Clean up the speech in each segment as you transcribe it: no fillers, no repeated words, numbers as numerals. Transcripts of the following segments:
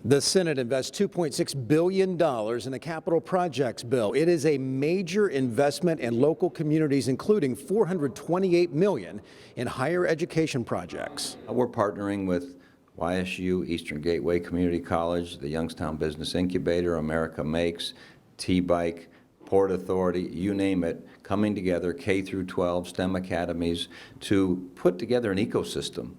The Senate invests $2.6 billion in a capital projects bill. It is a major investment in local communities, including $428 million in higher education projects. We're partnering with YSU, Eastern Gateway Community College, the Youngstown Business Incubator, America Makes, T-Bike, Port Authority, you name it, coming together, K through 12, STEM academies, to put together an ecosystem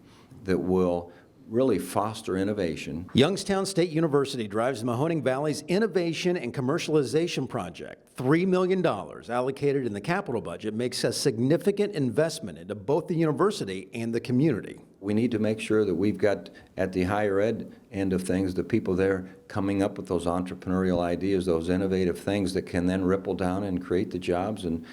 that will really foster innovation. Youngstown State University drives the Mahoning Valley's Innovation and Commercialization Project. $3 million allocated in the capital budget makes a significant investment into both the university and the community. We need to make sure that we've got, at the higher ed end of things, the people there coming up with those entrepreneurial ideas, those innovative things that can then ripple down and create the jobs and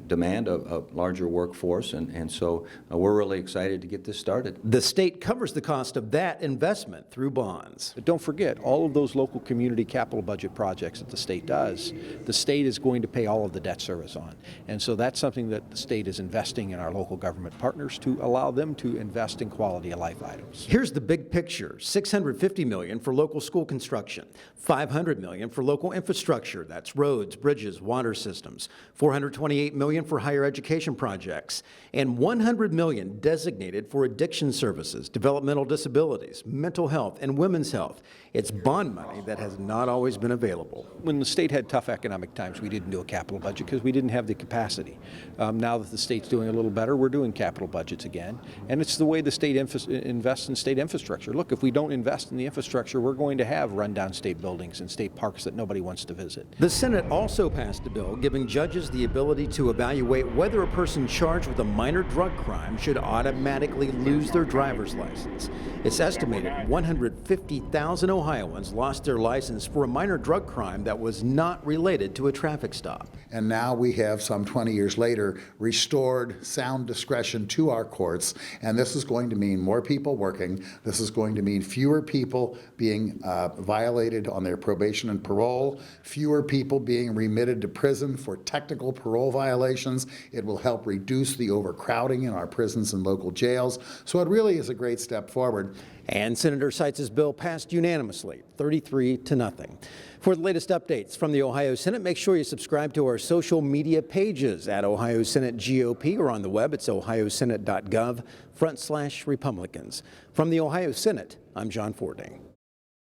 demand a larger workforce. And so we're really excited to get this started. The state covers the cost of that investment through bonds. But don't forget, all of those local community capital budget projects that the state does, the state is going to pay all of the debt service on. And so that's something that the state is investing in our local government partners to allow them to invest in quality of life items. Here's the big picture. $650 million for local school construction, $500 million for local infrastructure, that's roads, bridges, water systems, $428 million for higher education projects, and $100 million designated for addiction services, developmental disabilities, mental health, and women's health. It's bond money that has not always been available. When the state had tough economic times, we didn't do a capital budget because we didn't have the capacity. Now that the state's doing a little better, we're doing capital budgets again, and it's the way the state invests in state infrastructure. Look, if we don't invest in the infrastructure, we're going to have rundown state buildings and state parks that nobody wants to visit. The Senate also passed a bill giving judges the ability to evaluate whether a person charged with a minor drug crime should automatically lose their driver's license. It's estimated 150,000 Ohioans lost their license for a minor drug crime that was not related to a traffic stop. And now we have, some 20 years later, restored sound discretion to our courts, and this is going to mean more people working. This is going to mean fewer people being violated on their probation and parole, fewer people being remitted to prison for technical parole violations. It will help reduce the overcrowding in our prisons and local jails. So it really is a great step forward. And Senator Seitz's bill passed unanimously, 33-0. For the latest updates from the Ohio Senate, make sure you subscribe to our social media pages at Ohio Senate GOP or on the web. It's ohiosenate.gov/Republicans. From the Ohio Senate, I'm John Fording.